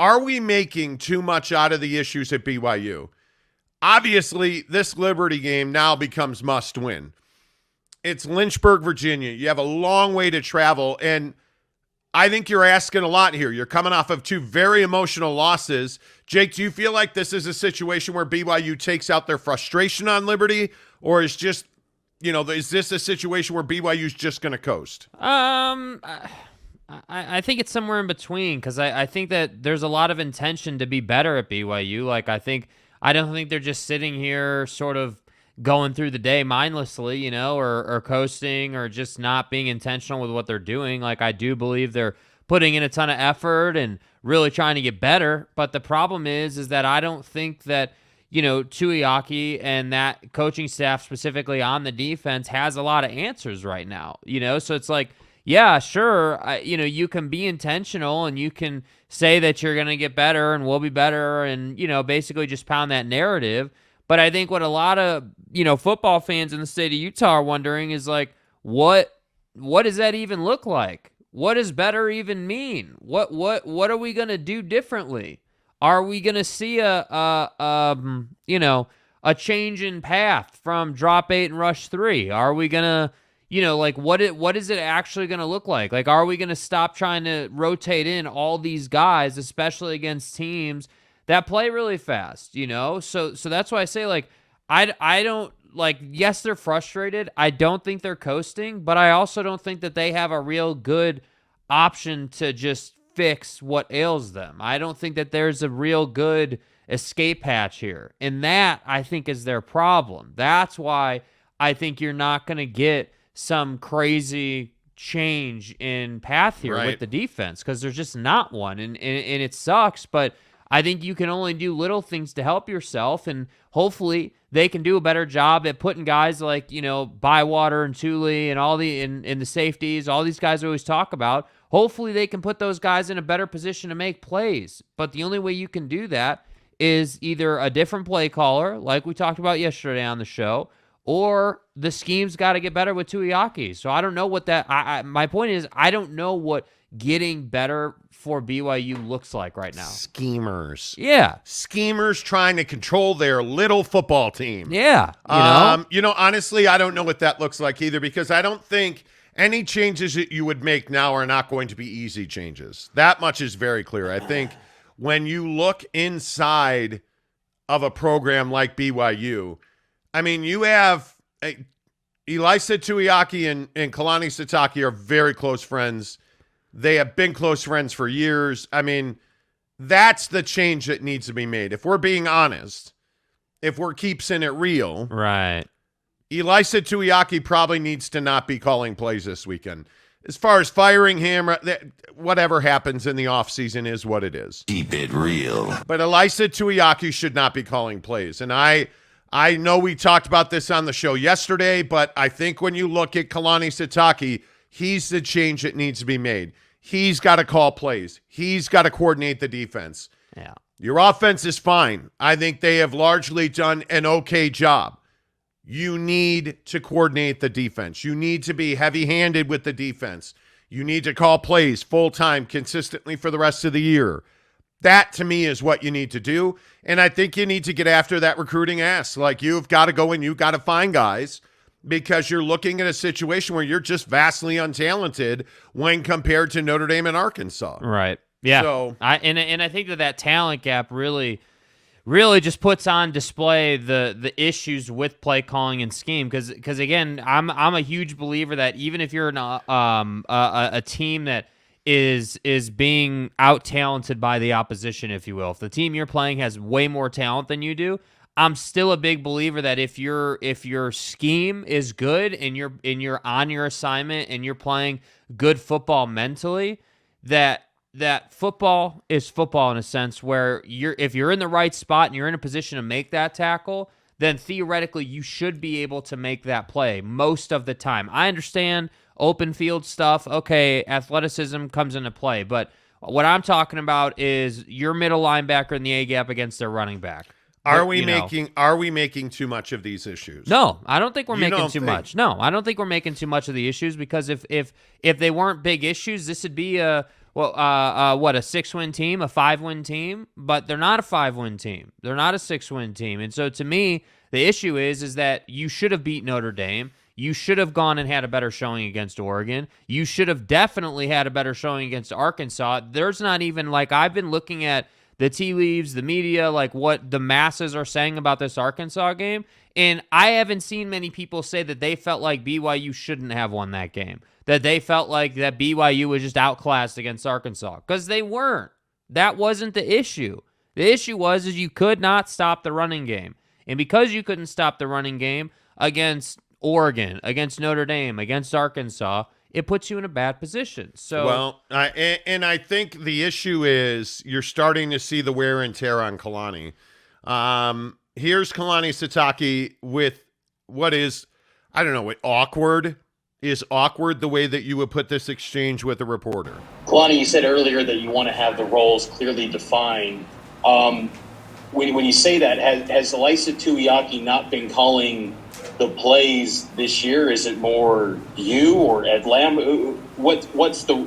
are we making too much out of the issues at BYU? Obviously, this Liberty game now becomes must win. It's Lynchburg, Virginia. You have a long way to travel, and I think you're asking a lot here. You're coming off of 2 very emotional losses. Jake, do you feel like this is a situation where BYU takes out their frustration on Liberty, or is just, is this a situation where BYU's just going to coast? I think it's somewhere in between, because I think that there's a lot of intention to be better at BYU. Like, I don't think they're just sitting here sort of going through the day mindlessly, or coasting, or just not being intentional with what they're doing. Like, I do believe they're putting in a ton of effort and really trying to get better. But the problem is that I don't think that, Tuiaki and that coaching staff specifically on the defense has a lot of answers right now, So it's like, yeah, sure, you can be intentional and you can say that you're going to get better and we'll be better and, basically just pound that narrative. But I think what a lot of, football fans in the state of Utah are wondering is like, what does that even look like? What does better even mean? What are we going to do differently? Are we going to see a change in path from drop 8 and rush 3? Are we going to, what is it actually going to look like? Like, are we going to stop trying to rotate in all these guys, especially against teams that play really fast, So that's why I say, like, I don't, like, yes, they're frustrated. I don't think they're coasting, but I also don't think that they have a real good option to just fix what ails them. I don't think that there's a real good escape hatch here. And that, I think, is their problem. That's why I think you're not going to get some crazy change in path here with the defense, because there's just not one. And it sucks, but I think you can only do little things to help yourself, and hopefully they can do a better job at putting guys like, Bywater and Thule and all in the safeties, all these guys I always talk about. Hopefully they can put those guys in a better position to make plays. But the only way you can do that is either a different play caller, like we talked about yesterday on the show, or the scheme's got to get better with Tuiaki. So I don't know what that my point is, I don't know what getting better for BYU looks like right now. Schemers. Yeah. Schemers trying to control their little football team. Yeah. Honestly, I don't know what that looks like either, because I don't think any changes that you would make now are not going to be easy changes. That much is very clear. I think when you look inside of a program like BYU, I mean, you have Elisa Tuiaki and Kalani Sitake are very close friends. They have been close friends for years. I mean, that's the change that needs to be made. If we're being honest, if we're keeping it real, right? Elisa Tuiaki probably needs to not be calling plays this weekend. As far as firing him, whatever happens in the offseason is what it is. Keep it real. But Elisa Tuiaki should not be calling plays. And I know we talked about this on the show yesterday, but I think when you look at Kalani Sitake, he's the change that needs to be made. He's got to call plays. He's got to coordinate the defense. Yeah. Your offense is fine. I think they have largely done an okay job. You need to coordinate the defense. You need to be heavy-handed with the defense. You need to call plays full-time consistently for the rest of the year. That, to me, is what you need to do. And I think you need to get after that recruiting ass. Like, you've got to go and you've got to find guys, because you're looking at a situation where you're just vastly untalented when compared to Notre Dame and Arkansas. Right. Yeah. So I think that talent gap really just puts on display the issues with play calling and scheme. Because again, I'm a huge believer that even if you're a team that is being out talented by the opposition, if you will, if the team you're playing has way more talent than you do, I'm still a big believer that if your scheme is good and you're on your assignment and you're playing good football mentally, that football is football in a sense where if you're in the right spot and you're in a position to make that tackle, then theoretically you should be able to make that play most of the time. I understand open field stuff. Okay, athleticism comes into play, but what I'm talking about is your middle linebacker in the A gap against their running back. Are we making too much of these issues? No, I don't think we're making too much. No, I don't think we're making too much of the issues, because if they weren't big issues, this would be what, a 6-win team, a 5-win team, but they're not a 5-win team. They're not a 6-win team. And so to me, the issue is that you should have beat Notre Dame. You should have gone and had a better showing against Oregon. You should have definitely had a better showing against Arkansas. There's not even, like, I've been looking at the tea leaves, the media, like what the masses are saying about this Arkansas game, and I haven't seen many people say that they felt like BYU shouldn't have won that game, that they felt like that BYU was just outclassed against Arkansas, because they weren't. That wasn't the issue. The issue was you could not stop the running game, and because you couldn't stop the running game against Oregon, against Notre Dame, against Arkansas, it puts you in a bad position. So, well, and I think the issue is you're starting to see the wear and tear on Kalani. Here's Kalani Sitake with what is, I don't know, awkward. Is awkward the way that you would put this exchange with a reporter? Kalani, you said earlier that you want to have the roles clearly defined. When you say that, has Elisa Tuiaki not been calling the plays this year? Is it more you or Ed Lamb? What's the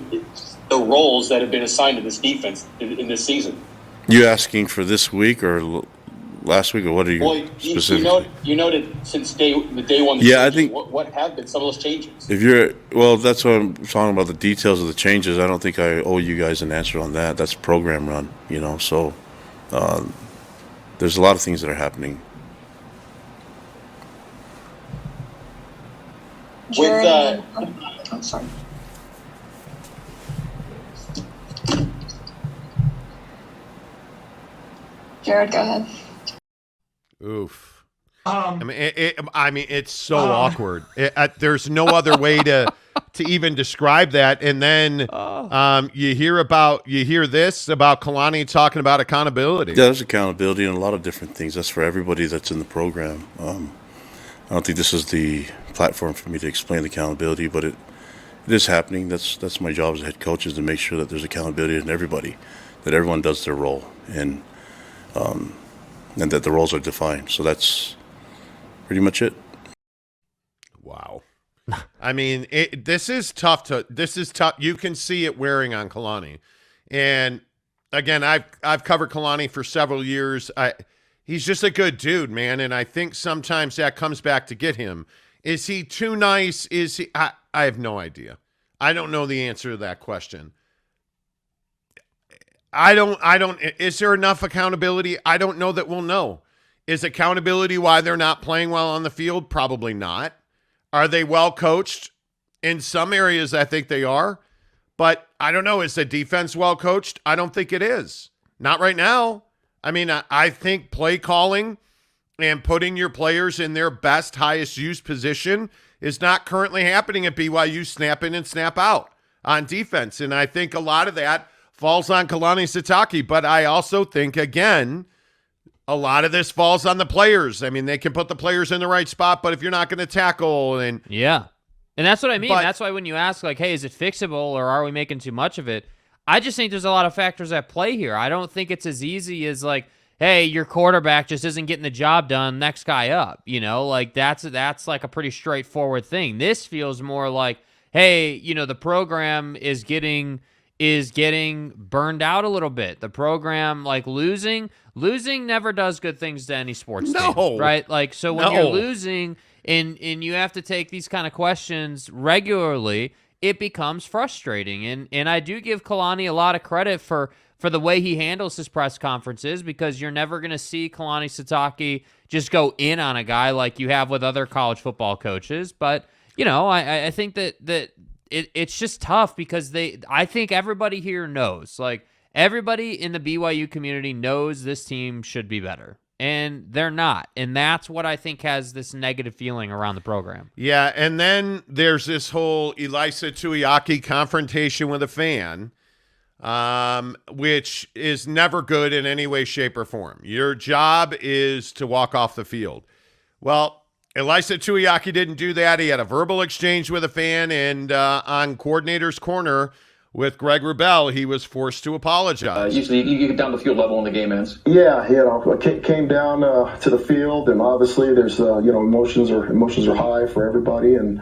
roles that have been assigned to this defense in this season? You asking for this week or last week, or what are you specifically? You noted since day one. Yeah, I think what have been some of those changes? That's what I'm talking about, the details of the changes. I don't think I owe you guys an answer on that. That's program run, So there's a lot of things that are happening. I'm sorry. Jared, go ahead. Oof. I mean, it's so awkward. There's no other way to even describe that. And then you hear this about Kalani talking about accountability. Yeah, there's accountability and a lot of different things. That's for everybody that's in the program. I don't think this is the platform for me to explain the accountability, but it is happening. That's my job as a head coach, is to make sure that there's accountability in everybody, that everyone does their role, and that the roles are defined. So that's pretty much it. Wow. I mean, this is tough. You can see it wearing on Kalani. And again, I've covered Kalani for several years. He's just a good dude, man. And I think sometimes that comes back to get him. Is he too nice? Is he? I have no idea. I don't know the answer to that question. I don't, is there enough accountability? I don't know that we'll know. Is accountability why they're not playing well on the field? Probably not. Are they well coached? In some areas, I think they are. But I don't know. Is the defense well coached? I don't think it is. Not right now. I mean, I think play calling and putting your players in their best, highest use position is not currently happening at BYU. Snap in and snap out on defense. And I think a lot of that falls on Kalani Sitake. But I also think, again, a lot of this falls on the players. I mean, they can put the players in the right spot, but if you're not going to tackle and yeah. And that's what I mean. That's why when you ask, like, hey, is it fixable or are we making too much of it? I just think there's a lot of factors at play here. I don't think it's as easy as, like, hey, your quarterback just isn't getting the job done, next guy up. Like that's like a pretty straightforward thing. This feels more like, hey, the program is getting burned out a little bit. The program, like, losing never does good things to any sports team, right? Like, so when you're losing and you have to take these kind of questions regularly, it becomes frustrating. And I do give Kalani a lot of credit for the way he handles his press conferences, because you're never going to see Kalani Sitake just go in on a guy like you have with other college football coaches. But, I think that it's just tough because I think everybody here knows, like, everybody in the BYU community knows this team should be better, and they're not. And that's what I think has this negative feeling around the program. Yeah, and then there's this whole Elisa Tuiaki confrontation with a fan, which is never good in any way, shape, or form. Your job is to walk off the field. Well, Elisa Tuiaki didn't do that. He had a verbal exchange with a fan, and on Coordinator's Corner with Greg Wrubell, he was forced to apologize. Usually you get down to field level when the game ends. Yeah, came down to the field, and obviously there's emotions are high for everybody, and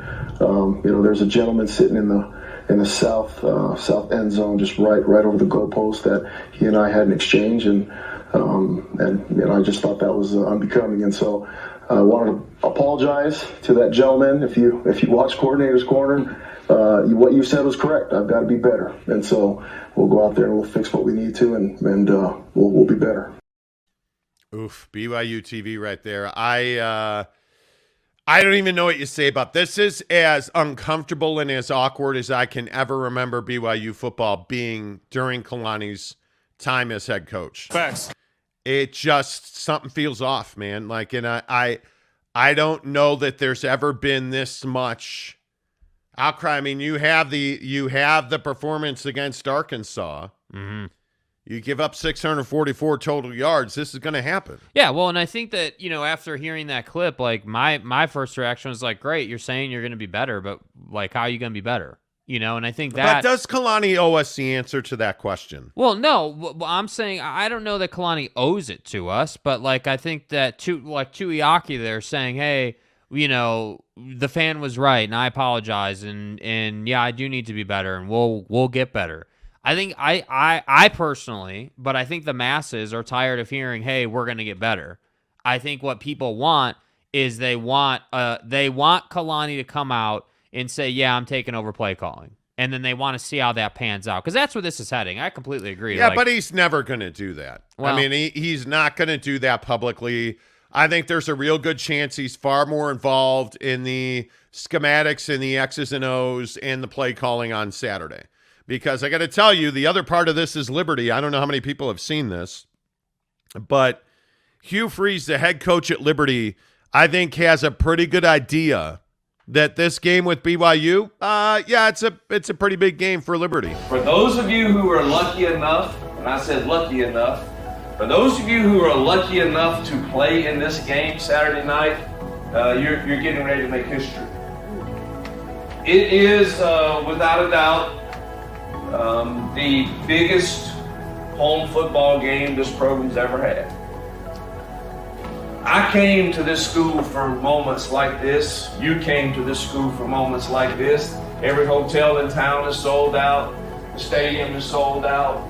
there's a gentleman sitting in in the south end zone, just right over the goalpost that he and I had an exchange, and I just thought that was unbecoming, and so I wanted to apologize to that gentleman. If you watch Coordinator's Corner, what you said was correct. I've got to be better, and so we'll go out there and we'll fix what we need to, and we'll be better. Oof, BYU TV right there. I don't even know what you say about this. Is as uncomfortable and as awkward as I can ever remember BYU football being during Kalani's time as head coach. Facts. It just, something feels off, man. Like, and I don't know that there's ever been this much outcry. I mean, you have the performance against Arkansas. Mm-hmm. You give up 644 total yards. This is going to happen. Yeah, well, and I think that, after hearing that clip, like my first reaction was like, great, you're saying you're going to be better, but like, how are you going to be better? And I think that. But does Kalani owe us the answer to that question? Well, no, I'm saying I don't know that Kalani owes it to us, but like I think that Tuiaki there saying, hey, the fan was right, and I apologize, and yeah, I do need to be better, and we'll get better. I think I personally, but I think the masses are tired of hearing, hey, we're going to get better. I think what people want is they want Kalani to come out and say, yeah, I'm taking over play calling. And then they want to see how that pans out. Because that's where this is heading. I completely agree. Yeah, but he's never going to do that. Well, I mean, he's not going to do that publicly. I think there's a real good chance he's far more involved in the schematics and the X's and O's and the play calling on Saturday. Because I got to tell you, the other part of this is Liberty. I don't know how many people have seen this, but Hugh Freeze, the head coach at Liberty, I think has a pretty good idea that this game with BYU, it's a pretty big game for Liberty. For those of you who are lucky enough, and I said lucky enough, for those of you who are lucky enough to play in this game Saturday night, you're getting ready to make history. It is, without a doubt, the biggest home football game this program's ever had. I came to this school for moments like this. You came to this school for moments like this. Every hotel in town is sold out. The stadium is sold out.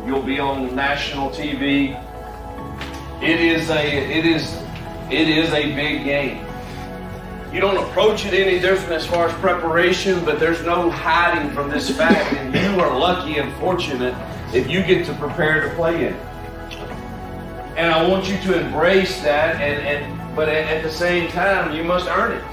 You'll be on national TV. It is a big game. You don't approach it any different as far as preparation, but there's no hiding from this fact, and you are lucky and fortunate if you get to prepare to play in it. And I want you to embrace that, but at the same time, you must earn it.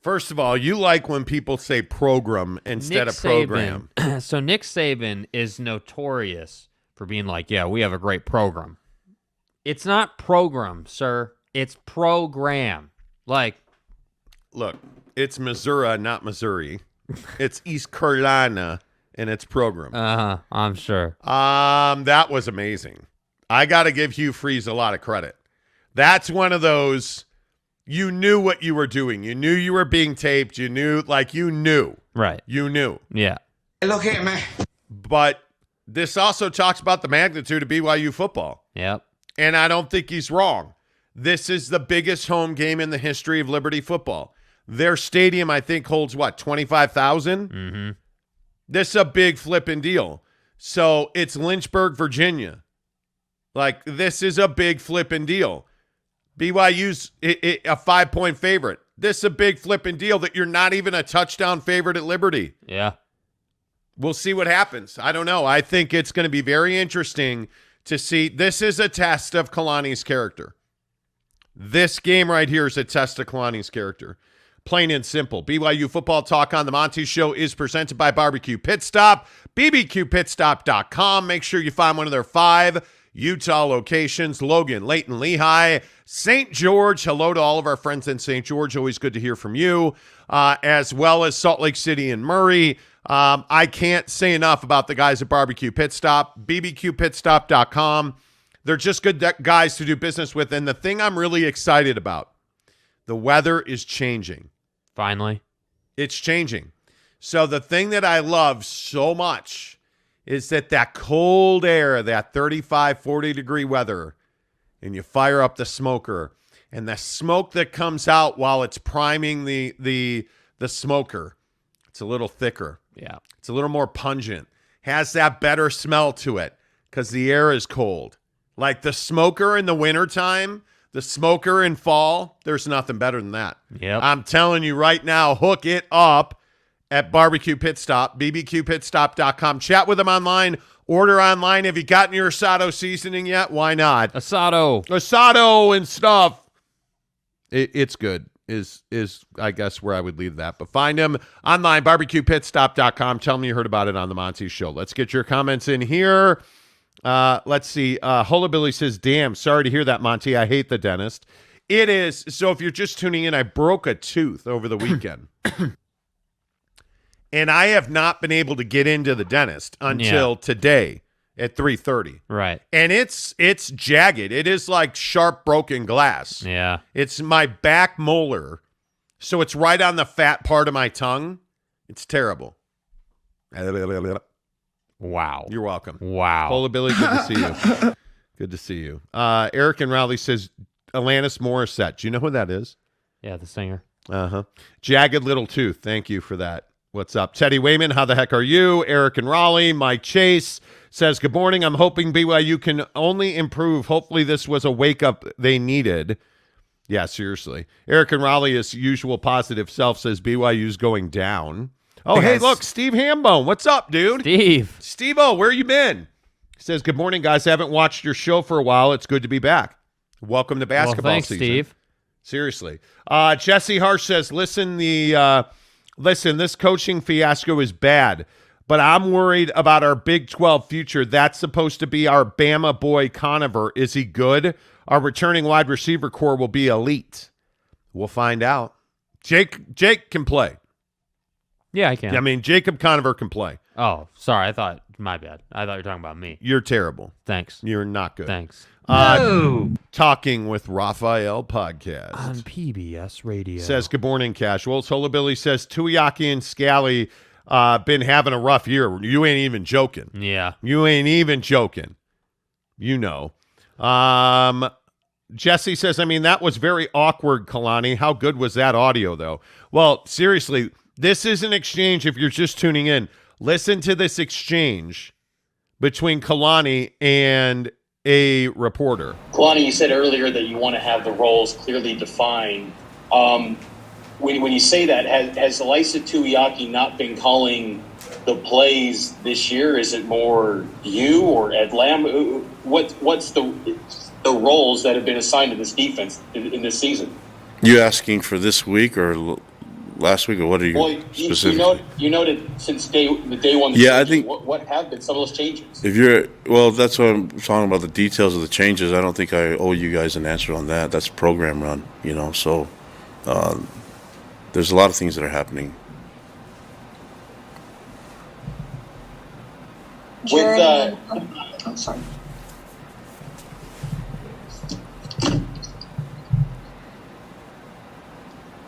First of all, you like when people say program instead of program. So Nick Saban is notorious for being like, yeah, we have a great program. It's not program, sir. It's program. Like, look, it's Missouri, not Missouri. It's East Carolina. And its program. I'm sure. That was amazing. I got to give Hugh Freeze a lot of credit. That's one of those, you knew what you were doing. You knew you were being taped. You knew. Right. You knew. Yeah. Hey, look here, man. But this also talks about the magnitude of BYU football. Yep. And I don't think he's wrong. This is the biggest home game in the history of Liberty football. Their stadium, I think, holds, 25,000? Mm-hmm. This is a big flipping deal. So it's Lynchburg, Virginia. Like, this is a big flipping deal. BYU's a 5-point favorite. This is a big flipping deal that you're not even a touchdown favorite at Liberty. Yeah. We'll see what happens. I don't know. I think it's going to be very interesting to see. This is a test of Kalani's character. This game right here is a test of Kalani's character. Plain and simple. BYU Football Talk on the Monty Show is presented by Barbecue Pit Stop, bbqpitstop.com. Make sure you find one of their 5 Utah locations: Logan, Layton, Lehigh, St. George. Hello to all of our friends in St. George. Always good to hear from you, as well as Salt Lake City and Murray. I can't say enough about the guys at Barbecue Pit Stop, bbqpitstop.com. They're just good guys to do business with. And the thing I'm really excited about, the weather is changing. Finally. It's changing. So the thing that I love so much is that cold air, that 35, 40-degree weather, and you fire up the smoker, and the smoke that comes out while it's priming the smoker, it's a little thicker. Yeah. It's a little more pungent. Has that better smell to it because the air is cold. Like the smoker in the wintertime, the smoker in fall, there's nothing better than that. Yep. I'm telling you right now, hook it up at Barbecue Pit Stop, bbqpitstop.com. Chat with them online. Order online. Have you gotten your asado seasoning yet? Why not? Asado and stuff. It's good. Is I guess where I would leave that. But find them online, barbecuepitstop.com. Tell them you heard about it on the Monty Show. Let's get your comments in here. Let's see. Hola Billy says, damn, sorry to hear that, Monty. I hate the dentist. It is. So if you're just tuning in, I broke a tooth over the weekend. And I have not been able to get into the dentist until today at 3:30. Right. And it's jagged. It is like sharp broken glass. Yeah. It's my back molar. So it's right on the fat part of my tongue. It's terrible. Wow. You're welcome. Wow. Hola Billy, good to see you. Good to see you. Eric and Raleigh says Alanis Morissette. Do you know who that is? Yeah, the singer. Uh-huh. Jagged little tooth. Thank you for that. What's up? Teddy Wayman, how the heck are you? Eric and Raleigh. Mike Chase says, good morning. I'm hoping BYU can only improve. Hopefully this was a wake-up they needed. Yeah, seriously. Eric and Raleigh, his usual positive self, says BYU's going down. Oh, hey, look, Steve Hambone. What's up, dude? Steve-O, where you been? He says, good morning, guys. I haven't watched your show for a while. It's good to be back. Welcome to basketball thanks, season. Steve. Seriously. Jesse Harsh says, listen, this coaching fiasco is bad, but I'm worried about our Big 12 future. That's supposed to be our Bama boy Conover. Is he good? Our returning wide receiver core will be elite. We'll find out. Jake can play. Yeah, I can. I mean, Jacob Conover can play. Oh, sorry. My bad. I thought you were talking about me. You're terrible. Thanks. You're not good. Thanks. Talking with Raphael podcast. On PBS Radio. Says, good morning, Casuals. Hola Billy says, Tuiaki and Scally been having a rough year. You ain't even joking. Yeah. You ain't even joking. You know. Jesse says, I mean, that was very awkward, Kalani. How good was that audio, though? Well, seriously, this is an exchange. If you're just tuning in, listen to this exchange between Kalani and a reporter. Kalani, you said earlier that you want to have the roles clearly defined. When you say that, has Elisa Tuiaki not been calling the plays this year? Is it more you or Ed Lamb? What's the roles that have been assigned to this defense in this season? You asking for this week or last week, or what are you specifically? You noted since day one. Yeah, I think what have been some of those changes? That's what I'm talking about, the details of the changes. I don't think I owe you guys an answer on that. That's program run, So there's a lot of things that are happening. I'm sorry.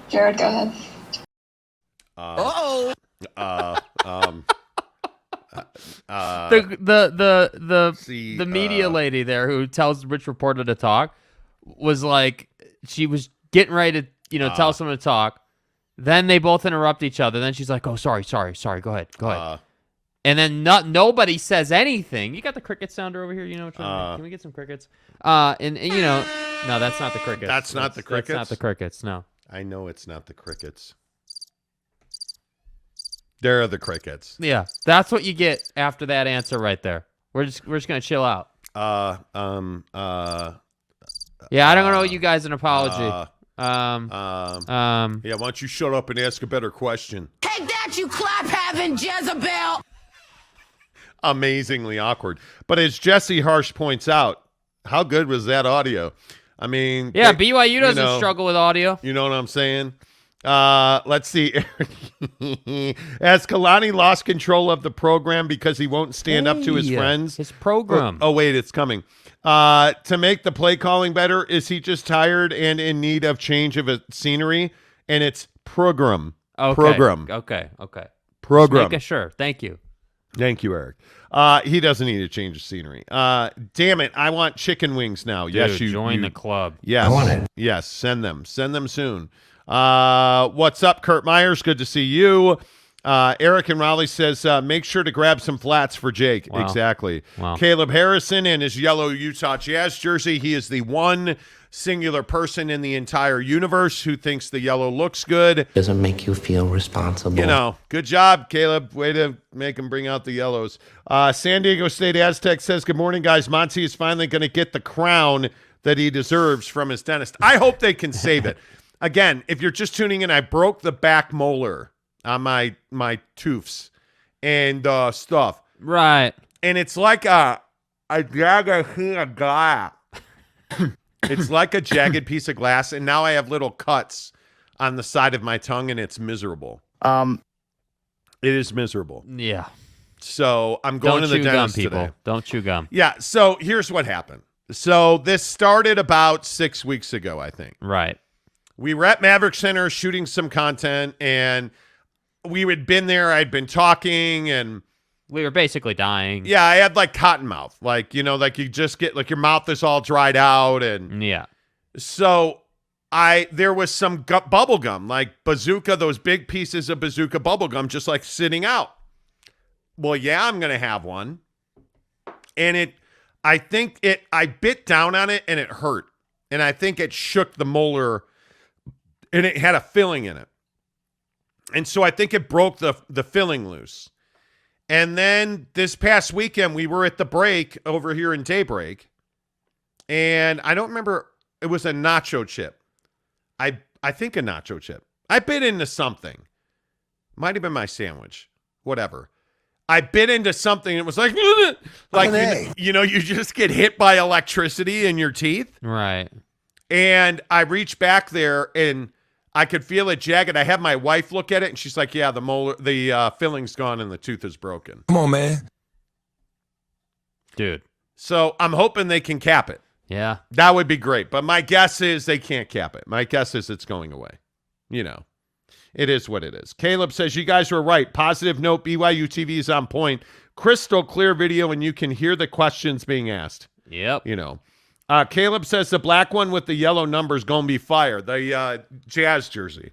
Jared, go ahead. The media lady there who tells Rich Reporter to talk was like, she was getting ready to tell someone to talk. Then they both interrupt each other. Then she's like, oh, sorry, go ahead. And then nobody says anything. You got the cricket sounder over here, can we get some crickets? No, that's not the crickets. That's not the crickets? That's not the crickets, no. I know it's not the crickets. There are the crickets. Yeah, that's what you get after that answer right there. We're just gonna chill out. Yeah, I don't owe you guys an apology. Yeah, why don't you shut up and ask a better question? Take that, you clap-having Jezebel! Amazingly awkward. But as Jesse Harsh points out, how good was that audio? I mean... Yeah, BYU doesn't struggle with audio. You know what I'm saying? Let's see. Has Kalani lost control of the program because he won't stand up to his friends? His program. Oh, wait, it's coming. To make the play calling better, is he just tired and in need of change of a scenery? And it's program. Okay. Program. Okay. Program. Just making sure. Thank you. Thank you, Eric. He doesn't need to change the scenery. Damn it. I want chicken wings now. Dude, yes, you join the club. Yes. I want it. Yes, send them. Send them soon. What's up, Kurt Myers? Good to see you. Eric in Raleigh says, make sure to grab some flats for Jake. Wow. Exactly. Wow. Caleb Harrison in his yellow Utah Jazz jersey. He is the one singular person in the entire universe who thinks the yellow looks good. Doesn't make you feel responsible. You know, good job, Caleb. Way to make him bring out the yellows. San Diego State Aztec says, good morning, guys. Monty is finally going to get the crown that he deserves from his dentist. I hope they can save it. Again, if you're just tuning in, I broke the back molar on my tooths and stuff. Right. And it's like a jagged piece of glass. It's like a jagged piece of glass, and now I have little cuts on the side of my tongue, and it's miserable. It is miserable. Yeah. So I'm going Don't to the chew gum, dentist people. today. Don't chew gum. Yeah, so here's what happened. So this started about 6 weeks ago, I think. Right. We were at Maverick Center shooting some content, and we had been there. I'd been talking, and We were basically dying. yeah, I had like cotton mouth. Like, you know, like you just get, like your mouth is all dried out. And Yeah. so there was some bubble gum, like bazooka, those big pieces of bazooka bubble gum, just like sitting out. Well, yeah, I'm going to have one. And I bit down on it and it hurt. And I think it shook the molar and it had a filling in it. And so I think it broke the filling loose. And then this past weekend, we were at the break over here in Daybreak. And I don't remember, it was a nacho chip. I think a nacho chip. I bit into something. Might have been my sandwich. Whatever. I bit into something and it was like you know, you just get hit by electricity in your teeth. Right. And I reached back there and I could feel it jagged. I had my wife look at it and she's like, yeah, the filling's gone and the tooth is broken. Come on, man. Dude. So I'm hoping they can cap it. Yeah. That would be great. But my guess is they can't cap it. My guess is it's going away. You know, it is what it is. Caleb says, you guys were right. Positive note, BYU TV is on point. Crystal clear video and you can hear the questions being asked. Yep. You know. Caleb says the black one with the yellow number is going to be fire. The Jazz jersey.